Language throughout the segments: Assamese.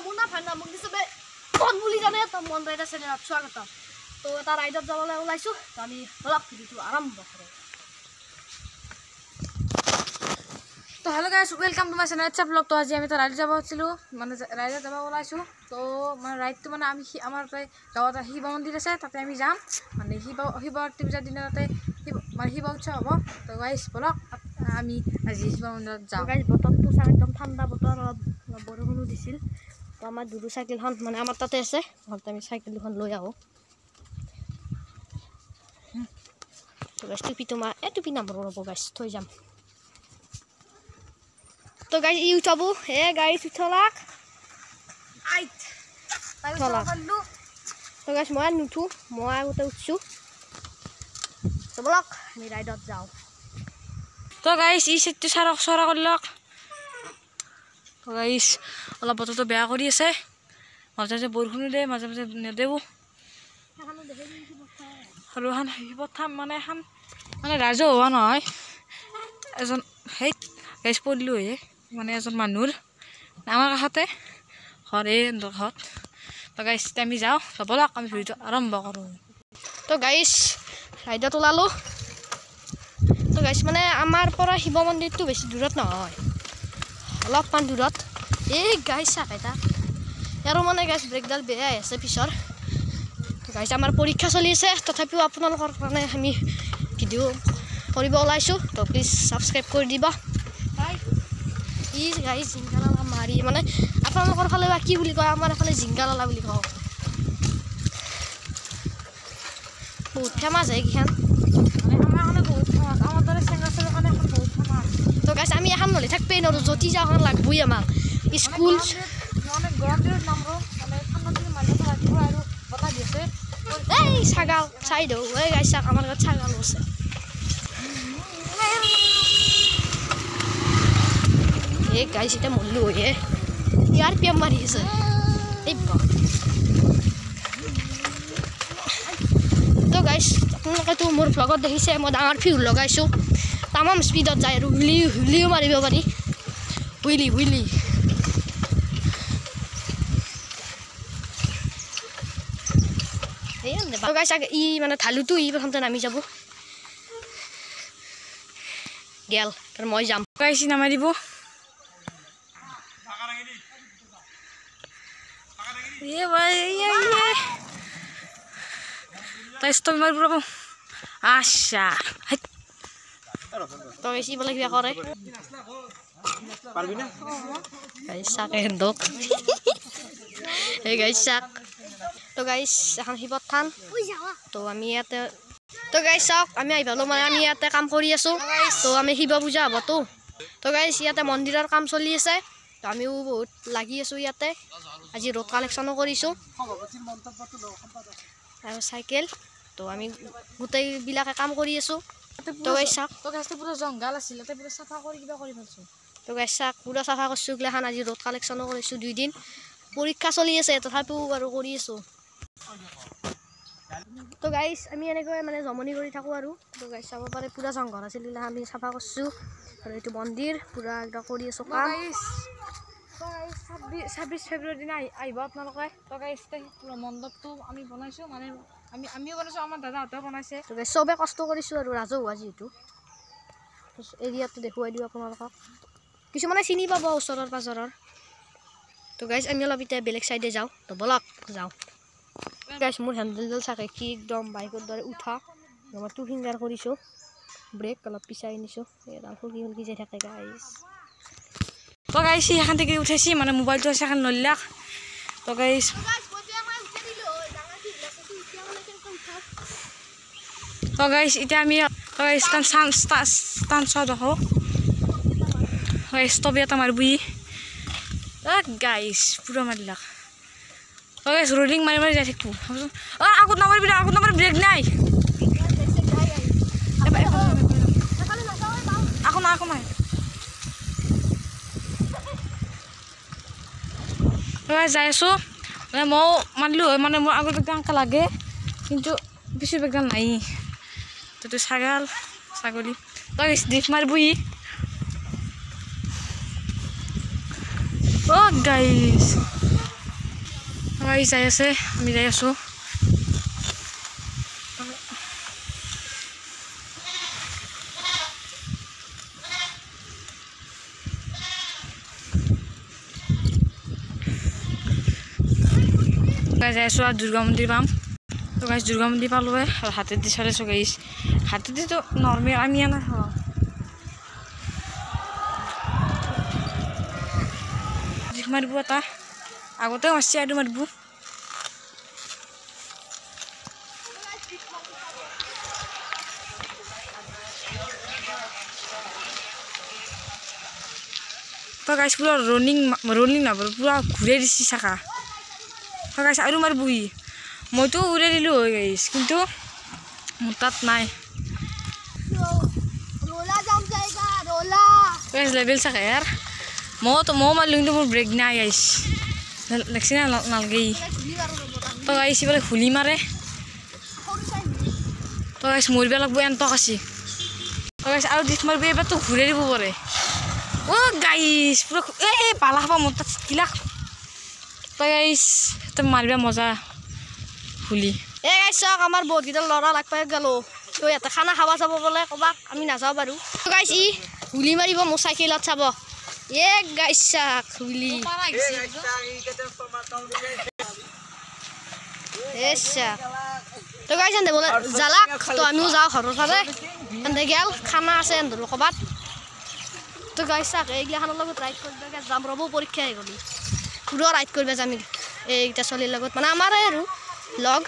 মুনা ভান্ডা মোক দিছে কোন বুলি জানে তো মন ৰাইডাৰ চেনেলত স্বাগত তো এটা ৰাইডত যাবলৈ ওলাইছো তো আমি ব্লগ ভিডিওটো আৰম্ভ কৰো তো hello guys welcome to my channel আচ্ছা ব্লগ তো আজি আমি তো রাইড যাব ছিল মানে রাইডত যাব ওলাইছো তো মানে রাইডটো মানে আমি আমাৰ তাই গাঁৱত শিৱ মন্দিৰ আছে তাতে আমি যাম মানে শিৱৰাত্ৰি পূজাৰ দিনা তাতে মানে শিৱ উৎসৱ হ'ব তো গাইস ব্লগ আমি আজি শিৱ মন্দিৰত যাম গাইস বতৰটো চাই একদম ঠাণ্ডা বতৰ অলপ বৰষুণো দিছিল তো আমাৰ দুৰু সাইকেলখন মানে আমাৰ তাতে আছে হলতে আমি সাইকেল দুখন লৈ আহো তো গাইস টুপি নাম্বাৰ ৰ'ব গাইস থৈ যাম তো গাইস ই উঠাবো এ গাইস উঠলাক আইত তাই উঠালো তো গাইস মই নুঠু মই আগতে উঠছো তো বলক আমি রাইডত যাও তো গাইস ই সেটটো সৰা কৰলক তো গাইস অলপ বতৰটো বেয়া কৰি আছে মাজে মাজে বৰষুণ দে মাজে মাজে নেদেও আৰু হান হিবথাম মানে হান মানে ৰাজো হোৱা নহয় এজন হেই গাইস পড়লো হে মানে এজন মানুহৰ আমাৰ কাষতে ঘৰে ঘৰত তো গাইস আমি যাও বলক আমি ভিডিওটো আৰম্ভ কৰো তো গাইস ৰাইডত ওলালো তো গাইস মানে আমাৰ পৰা শিৱ মন্দিৰটো বেছি দূৰত নহয় অলপমান দূৰত এই গাইস চাকাইতা আৰু মানে গাইস ব্ৰেকডাল বেয়া আছে পিছৰ তো গাইস আমাৰ পৰীক্ষা চলি আছে তথাপিও আপোনালোকৰ কাৰণে আমি ভিডিও কৰিব ওলাইছো তো প্লিজ সাবস্ক্ৰাইব কৰি দিবা ই গাইস জিংগালালা মাৰি মানে আপোনালোকৰ ফালে কি বুলি কয় আমাৰ ফালে জিংগালালা বুলি কয় বহুত ফেমাস হয় কিখান মানে আমাৰ কাৰণে বহুত ফেমাস আমাৰ দৰে চেংগাছৰ কাৰণে এখন বহুত ফেমাস তো গাইস আমি এখন নলি থাকপে নৰো জতি যাখন লাগবই আমাক স্কুল মানে গৰম দিনত নামৰো মানে ঠাণ্ডা দিনত মাৰিব লাগিব আৰু বতা দিছে এই ছাগাল চাই দৌ এই গাইস আমাৰ ঘৰত ছাগাল আছে এই গাইস এটা মল্লু হে ইয়াৰ পিয়াম মাৰি আছে এই তো গাইস আপোনালোকে তো মোৰ ব্লগত দেখিছে মই ডাঙৰ ফিউ লগাইছো তামাম স্পীডত যায় আৰু হুলিও মাৰিব পাৰি হুইলি এই আনে তো গাইস ই মানে ঢালুটো ই প্ৰথমতে নামি যাব গেল তাৰ মই যাম গাইস নামাই দিব ये भाई ये तो इस तो मर ब्रो आशा तो ऐसी बोले क्या करे गाइस साक हेंदक এই গাইস সাক তো গাইস এখন হিবত থান তো আমি ইয়াতে তো গাইস সাক আমি আইভালো মানে আমি ইয়াতে কাম কৰি আছো তো আমি শিৱ পূজা হ'ব তো গাইস ইয়াতে মন্দিৰৰ কাম চলি আছে তো আমিও বহুত লাগি আছো ইয়াতে আজি রোড কালেকশনও কৰিছো আৰু সাইকেল তো আমি গুটেই বিলাকে কাম কৰি আছো তো গাইস সাক তো গাইস পুৰো জঙ্গল আছিল তে পুৰো সাফা কৰি কিবা কৰি ভালছো তো গাইস সাক পুৰো সাফা কৰছো গলাখান আজি ৰোড কালেকশনও কৰিছো 2 দিন পৰীক্ষা চলি আছে তথাপিও আৰু কৰি আছো তো গাইস আমি এনেকৈ মানে জমনি কৰি থাকো আৰু তো গাইস চাব পাৰে পুৰো জঙ্গল আছিল গলাখান আমি সাফা কৰছো আৰু এটো মন্দিৰ পুৰো একদম কৰি আছো কাম গাইস 26 ফেব্ৰুৱাৰী দিনা আহিব আপোনালোকে তো গাইস পুৰো মণ্ডপটো আমি বনাইছো মানে আমিও বনাইছো আমাৰ দাদাহঁতেও বনাইছে তো গাইস সবে কষ্ট কৰিছো আৰু ৰাজহুৱা যেটো এৰিয়াটো দেখুৱাই দিও আপোনালোকক কিছু মানে চিনি পাব ওচৰৰ পাজৰৰ তো গাইস আমি অলপ ইতে বেলেগ সাইডে যাও তো বলক যাও গাইস মোৰ হ্যান্ডেলডাল চাকে কি একদম বাইকৰ দৰে উঠা মই টু ফিংগাৰ কৰিছো ব্ৰেক অলপ পিছাই নিছো এডাল ফুলকি যাই থাকে গাইস তো গাইস এখান থেকে উঠেছি মানে মোবাইলটো আছে এখন নল্লাক তো গাইস এটা আমি তো গাইস স্টান চাও দেখো গাইস তবে এটা মারবই গাইস পুরো মারলাক তো গাইস রোলিং মারি যাই থাকবো আগত নামার ব্রেক নাই আকৌ নাই যাই আছো মানে মই মানলো হয় মানে মোৰ আগত বেগদান লাগে কিন্তু বেছি বেগদান নাই তো ছাগলী তো ডিফ মারবই ও গাইস গাইছ যাই আছে আমি যাই আছোঁ যাই আছোঁ আৰু দুৰ্গা মন্দিৰ পাম তো গাইছ দুৰ্গা মন্দিৰ পালোঁৱে আৰু হাতেদি চাইছোঁ গাইছ হাতেদিতো নৰ্মেল আমি আনা জিক মাৰিব এটা আগতেও মাৰিছে আৰু মাৰিব তো গাইছ পুৰা ৰনিং নকৰোঁ পুৰা ঘূৰাই দিছে চাকা তো গাইছ আৰু মাৰিবহি মইতো উৰাই দিলোঁ হৈ গাইছ কিন্তু মোৰ তাত নাই লেভেল চাকে ইয়াৰ ময়ো মাৰিলোঁ কিন্তু মোৰ ব্ৰেক নাই গাইছ দেখছি না নালগেই তো গাইছ এইফালে হুলি মাৰে তো গাইছ মৰিব লাগিব এনটক আছে তো গাইছ আৰু দিশ মাৰিব এইবাৰতো ঘূৰাই দিব পাৰে অ' গাইছ পুৰা এই পালা খাবা মোৰ তাত চিটিলা তো গাইছ তো মাৰিবা মজা হুলি এই গাইছ চাওক আমাৰ বহুতকেইটা ল'ৰা লাগ পাই গ'লো তো ইয়াতে খানা খাব চাব বোলে ক'বাক আমি নাযাওঁ বাৰু তো গাইছ ই হুলি মাৰিব মোৰ চাইকেলত চাব গাইছ চাক হুলি তো গাইছ এনে বোলে জালাক তো আমিও যাওঁ ঘৰৰ ফালে এনে গেল খানা আছে এনে ক'বাত তো গাইছ চাক এইগিলাখানৰ লগত ৰাইড কৰিব যাম ৰ'ব পৰীক্ষা হৈ গ'লি পুৰা ৰাইড কৰিব যাম এইকেইটা ছোৱালীৰ লগত মানে আমাৰে আৰু লগ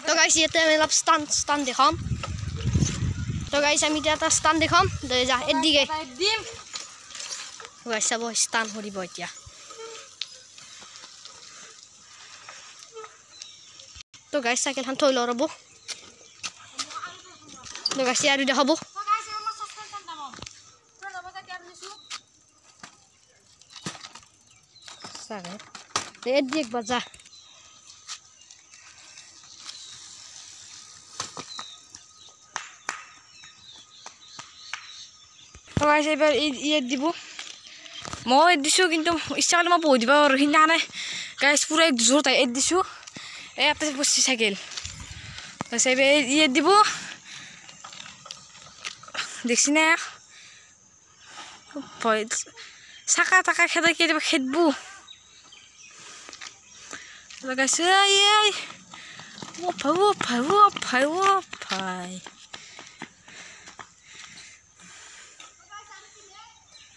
তো গাইছ ইয়াতে আমি অলপ ষ্টাণ্ড দেখাম তো গাইছ আমি এতিয়া এটা ষ্টাণ্ড দেখাম যা এদিকে গাইছ চাব ষ্টাণ্ড কৰিব এতিয়া তো গাইছ চাইকেলখন থৈ লওঁ ৰ'ব তো গাইছ আৰু দেখাব এদিকে একবাৰ যা তো গাইছ এইবাৰ ইয়াত দিব মই এড দিছোঁ কিন্তু ইচ্ছা কৰিলে মই পঢ়ি দিব পাৰোঁ সিদিনাখনে গাইছ পুৰা এক জোৰ তাই এড দিছোঁ ইয়াতে পচি চাইকেল তাৰপিছত এইবাৰ ইয়াত দিব দেখছি না ভয় চাকা টাকা খেদাই কেতিয়াবা খেদব গাইছ এই ভাই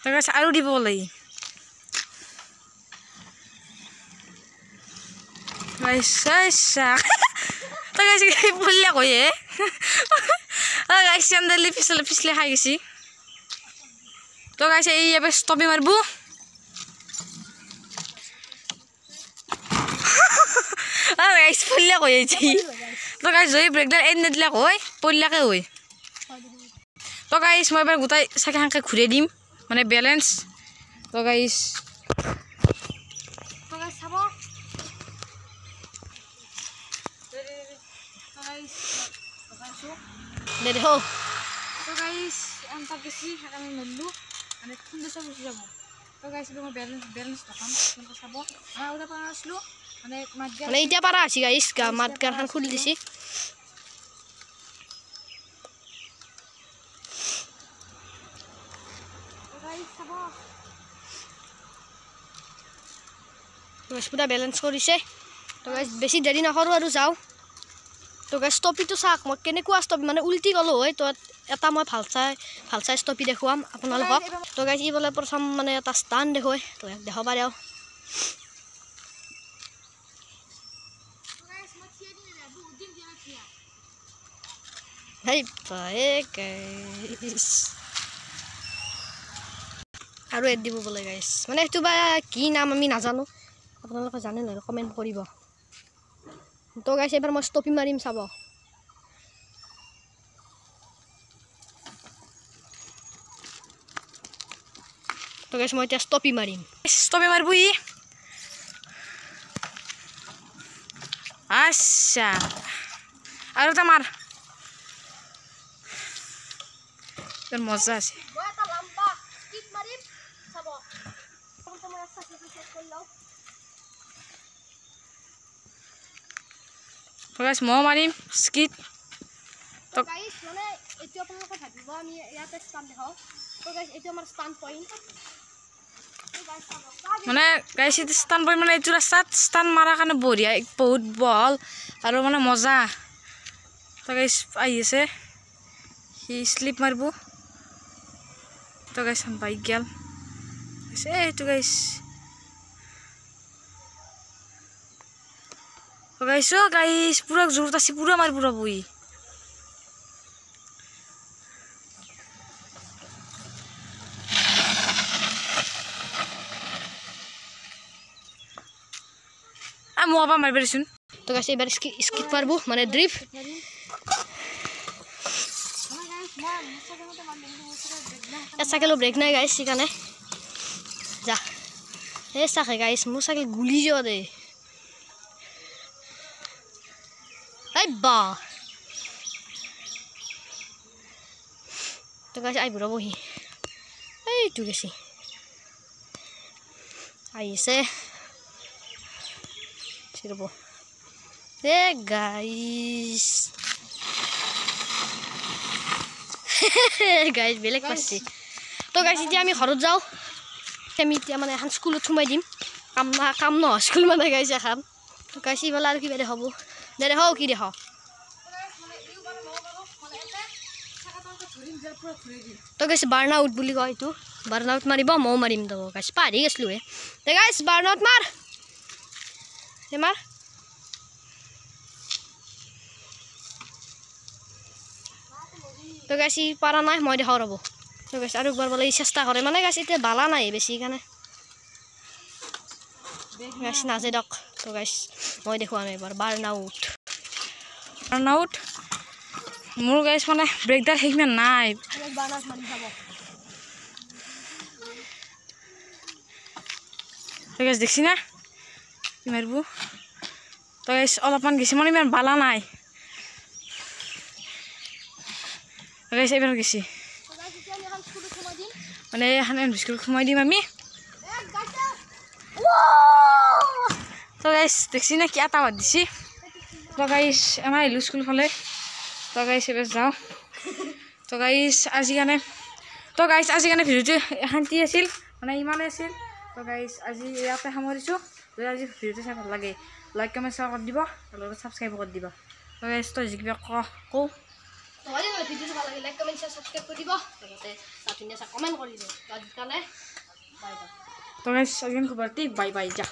গাইছ আৰু দিব লাগে গাইছ গাইছ ফুলিয়া কয়ে গাইছ চেন্দেলি পিছলে খাই গেছি তো গাইছ এই এবার ষ্টপি মারব গাইছ ফুলিয়া কয়েছি তো গাইছ যদি ব্রেকডাল এড নিদিলে হয় পড়লাকে হয় তো গাইছ মই এবার গোটাই চাইকেলখনকে ঘূৰাই দিম মানে বেলেঞ্চ তো গাইছ চাব দে দেখো তো গাইছ এনটা গেছি আমি নললো মানে খুন্দে সব গুছি যাব তো গাইছ মই বেলেঞ্চ দেখাম চাব আৰু এটা পাৰা আছিলো মানে মানে এতিয়া পাৰা আছি গাইছ মাতগাৰখন খুলি দিছি গাইছ পুৰা বেলেঞ্চ কৰিছে তো গাইছ বেছি দেৰি নকৰোঁ আৰু যাওঁ তো গাইছ ষ্টপিটো চাওক মই কেনেকুৱা ষ্টপি মানে উল্টি গ'লোঁ হয় তো এটা মই ভাল চাই ষ্টপি দেখুৱাম আপোনালোকক তো গাইছ ই বোলে প্ৰথম মানে এটা ষ্টাণ্ড দেখুৱাই তো দেখাব পাৰে আৰু হেই গাইছ আৰু এড দিব বোলে গাইছ মানে সেইটো বা কি নাম আমি নাজানো আপোনালোকে জানে নহয় কমেণ্ট কৰিব তো গাইছ এবাৰ মই ষ্টপি মাৰিম চাব তো গাইছ মই এতিয়া ষ্টপি মাৰিম মাৰিব ই আচ্ছা আৰু এটা মাৰ মজা আছে তো গাইছ মই মাৰিম স্কিট তো গাইছ মানে এইটো আপোনালোকে ভাবিব আমি ইয়াতে ষ্টান দেখাওঁ তো গাইছ এইটো আমাৰ ষ্টান পইণ্ট মানে গাইছ এইটো ষ্টান পইণ্ট মানে এইটো ৰাস্তাত ষ্টান মাৰাৰ কাৰণে বঢ়িয়া বহুত বহল আৰু মানে মজা তো গাইছ আহি আছে সি স্লিপ মাৰিব তো গাইছ বাইক গেল এইটো গাইছ তো গাইছ পুৰা জোৰত আছে পুৰা মাৰিব ৰবই মই আবার মারবে শুন তো গাইস এবার স্কিপ মারবো মানে ড্রিপ সাইকেল ব্রেক নাই গাইস সেখানে যা এই সাইকেল গাইস মো সাইকেল গুলি যাও দে এই বা তো গাইস আই বুড়া বহি এই টু গেছি আইছে Sirbo. Hey guys. Guys, belek pasti. To guys, এতিয়া আমি ঘৰত যাও। আমি এতিয়া মানে এখন স্কুলত থুমাই দিম। কাম ন স্কুল মানে গাইছ এখন। তো গাইছ ইবালা আৰু কি বেলে হ'ব। দে হও কি দেখ। তো গাইছ বার্নআউট বুলি কয় এইটো। বার্নআউট মাৰিব মও মাৰিম তো গাইছ পাৰি গেছলো হে। তে গাইছ বাৰ্নআউট মাৰ। Emar তো গাইছি পারা নাই মই দেখাও রব তো গাইছ আর একবার বলে চেষ্টা করে মানে গাইছ এটা বালা নাই বেশি এখানে গাইছ নাজে দক তো গাইছ মই দেখো আমি এবার বার্নআউট মোর গাইছ মানে ব্রেকদার হেকমে নাই বার্নআউট মারি যাব তো গাইছ দেখছি না মারবো তো গাইছ অলপমান গেছি মানে ইমান বালা নাই গাইছ এবার গেছি মানে এখানে বিস্কুট খুমাই দিম আমি তো গাইছ দেখছি না কি আটা বাদ দিছি তো গাইছ আমার এলো স্কুল ফালে তো গাইছ এবার যাও তো গাইছ আজি কাৰণে ভিডিওটো শান্তি আছিল মানে ইমানে আছিল তো গাইছ আজি ইয়াতে সামৰিছো যদি আজি ভিডিওটো চাই ভাল লাগে লাইক কমেণ্ট শ্বেয়াৰ কৰি দিব আৰু সাবস্ক্ৰাইব কৰি দিব তো গাইছ তই যি কিবা কওঁ তো আজি ভিডিওটো ভাল লাগে লাইক কমেণ্ট শ্বেয়াৰ সাবস্ক্ৰাইব কৰি দিব লগতে তাত কমেণ্ট কৰি দিব তো আজি কাৰণে বাই বাই তো গাইছ আজি খুব বাই বাই যা